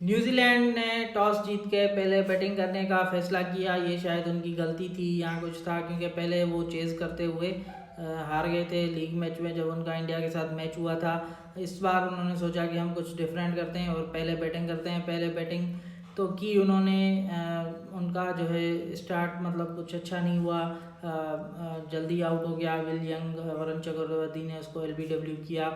New Zealand ने toss जीत के पहले बैटिंग करने का फैसला किया। ये शायद उनकी गलती थी, यहाँ कुछ था क्योंकि पहले वो चेज़ करते हुए हार गए थे लीग मैच में जब उनका इंडिया के साथ मैच हुआ था। इस बार उन्होंने सोचा कि हम कुछ डिफरेंट करते हैं और पहले बैटिंग करते हैं। पहले बैटिंग तो की उन्होंने, उनका जो है स्टार्ट मतलब कुछ अच्छा नहीं हुआ। जल्दी आउट हो गया विल यंग, वरुण चक्रवर्ती ने उसको एलबीडब्ल्यू किया।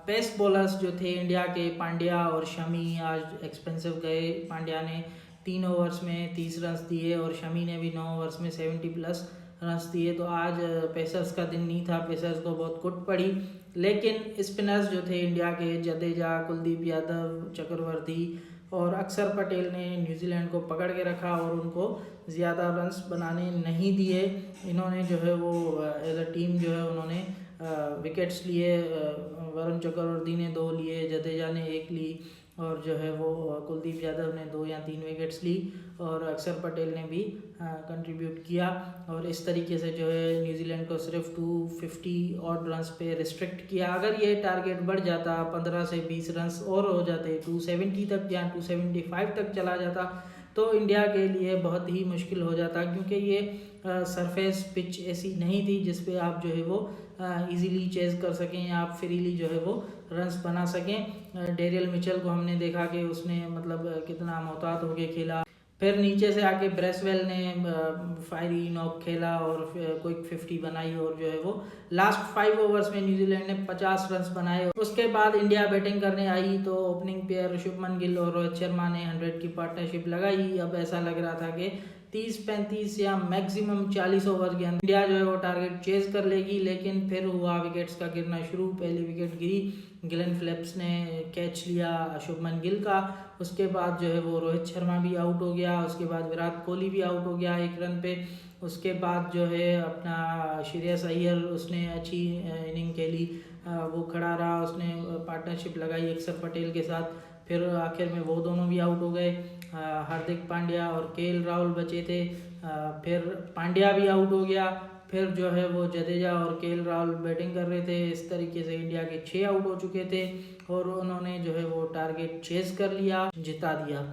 पेस बॉलर्स जो थे इंडिया के, पांड्या और शमी आज एक्सपेंसिव गए। पांड्या ने 3 ओवर्स में 30 रन दिए और शमी ने भी 9 ओवर्स में 70+ रन दिए। तो आज पेसर्स का दिन नहीं था, पेसर्स को बहुत कुट पड़ी। लेकिन स्पिनर्स जो थे इंडिया के, जडेजा, कुलदीप यादव, चक्रवर्ती और अक्षर पटेल ने न्यूजीलैंड को पकड़ के रखा और उनको ज़्यादा रन्स बनाने नहीं दिए। इन्होंने जो है वो एज अ टीम जो है उन्होंने विकेट्स लिए। वरुण चक्रवर्ती ने 2 लिए, जडेजा ने 1 ली और जो है वो कुलदीप यादव ने 2 या 3 विकेट्स ली और अक्षर पटेल ने भी कंट्रीब्यूट किया। और इस तरीके से जो है न्यूजीलैंड को सिर्फ 250 ऑड रन्स पे रिस्ट्रिक्ट किया। अगर ये टारगेट बढ़ जाता, 15 से 20 रन्स और हो जाते, 270 तक या 275 तक चला जाता, तो इंडिया के लिए बहुत ही मुश्किल हो जाता क्योंकि ये सरफेस पिच ऐसी नहीं थी जिस पे आप जो है वो इजीली चेज़ कर सकें या आप फ्रीली जो है वो रन्स बना सकें। डेरियल मिचेल को हमने देखा कि उसने मतलब कितना मोहतात होके खेला। फिर नीचे से आके ब्रेसवेल ने फायरी नॉक खेला और क्विक 50 बनाई और जो है वो लास्ट 5 ओवर्स में न्यूजीलैंड ने 50 रन्स बनाए। उसके बाद इंडिया बैटिंग करने आई तो ओपनिंग पेयर शुभमन गिल और रोहित शर्मा ने 100 की पार्टनरशिप लगाई। अब ऐसा लग रहा था कि 30-35 या मैक्सिमम 40 ओवर के अंदर इंडिया जो है वो टारगेट चेज कर लेगी, लेकिन फिर हुआ विकेट्स का गिरना शुरू। पहली विकेट गिरी, गिलेन फिलिप्स ने कैच लिया शुभमन गिल का। उसके बाद जो है वो रोहित शर्मा भी आउट हो गया। उसके बाद विराट कोहली भी आउट हो गया 1 रन पे। उसके बाद जो है अपना श्रेयस अय्यर, उसने अच्छी इनिंग खेली, वो खड़ा रहा, उसने पार्टनरशिप लगाई अक्षर पटेल के साथ। फिर आखिर में वो दोनों भी आउट हो गए। हार्दिक पांड्या और केएल राहुल बचे थे। फिर पांड्या भी आउट हो गया। फिर जो है वो जडेजा और केएल राहुल बैटिंग कर रहे थे। इस तरीके से इंडिया के 6 आउट हो चुके थे और उन्होंने जो है वो टारगेट चेज कर लिया, जिता दिया।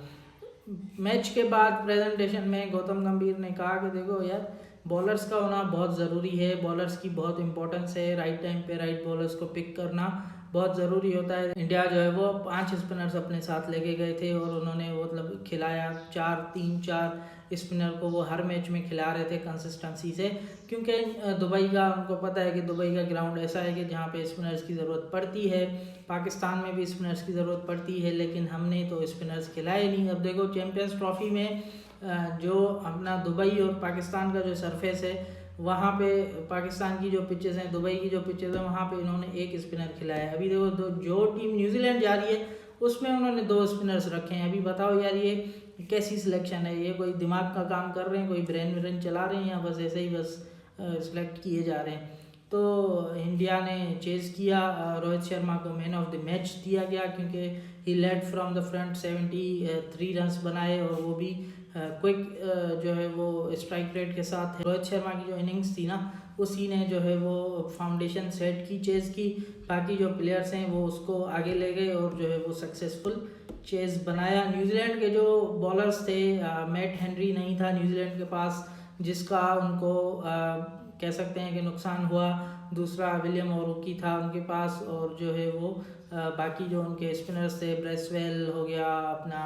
मैच के बाद प्रेजेंटेशन में गौतम गंभीर ने कहा कि देखो यार, बॉलर्स का होना बहुत ज़रूरी है, बॉलर्स की बहुत इंपॉर्टेंस है, राइट टाइम पे राइट बॉलर्स को पिक करना बहुत ज़रूरी होता है। इंडिया जो है वो 5 स्पिनर्स अपने साथ लेके गए थे और उन्होंने मतलब खिलाया 4-3-4 स्पिनर को वो हर मैच में खिला रहे थे कंसिस्टेंसी से, क्योंकि दुबई का उनको पता है कि दुबई का ग्राउंड ऐसा है कि जहाँ पे स्पिनर्स की ज़रूरत पड़ती है। पाकिस्तान में भी स्पिनर्स की ज़रूरत पड़ती है, लेकिन हमने तो स्पिनर्स खिलाए नहीं। अब देखो चैम्पियंस ट्रॉफी में जो अपना दुबई और पाकिस्तान का जो सरफेस है, वहाँ पे पाकिस्तान की जो पिचेस हैं, दुबई की जो पिचेस हैं, वहाँ पे इन्होंने 1 स्पिनर खिलाया है। अभी देखो जो टीम न्यूजीलैंड जा रही है उसमें उन्होंने 2 स्पिनर्स रखे हैं। अभी बताओ यार, ये कैसी सिलेक्शन है? ये कोई दिमाग का काम कर रहे हैं, कोई ब्रेन व्रेन चला रहे हैं या बस ऐसे ही बस सिलेक्ट किए जा रहे हैं? तो इंडिया ने चेज़ किया। रोहित शर्मा को मैन ऑफ द मैच दिया गया क्योंकि he led from the front, 73 runs बनाए और वो भी क्विक जो है वो स्ट्राइक रेट के साथ। रोहित शर्मा की जो इनिंग्स थी ना, उसी ने जो है वो फाउंडेशन सेट की चेज़ की। बाकी जो प्लेयर्स हैं वो उसको आगे ले गए और जो है वो सक्सेसफुल चेज़ बनाया। न्यूजीलैंड के जो बॉलर्स थे, मैट हेनरी नहीं था न्यूजीलैंड के पास, जिसका उनको कह सकते हैं कि नुकसान हुआ। दूसरा विलियम ओरुकी था उनके पास और जो है वो बाकी जो उनके स्पिनर्स थे, ब्रेसवेल हो गया, अपना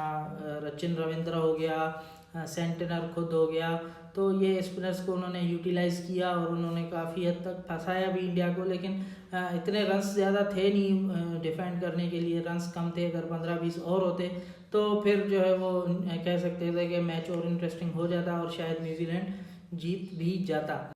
रचिन रविंद्र हो गया, सेंटनर खुद हो गया। तो ये स्पिनर्स को उन्होंने यूटिलाइज़ किया और उन्होंने काफ़ी हद तक फंसाया भी इंडिया को, लेकिन इतने रन्स ज़्यादा थे नहीं डिफेंड करने के लिए, रन्स कम थे। अगर 15-20 और होते तो फिर जो है वो कह सकते थे कि मैच और इंटरेस्टिंग हो जाता और शायद न्यूजीलैंड जीत भी जाता।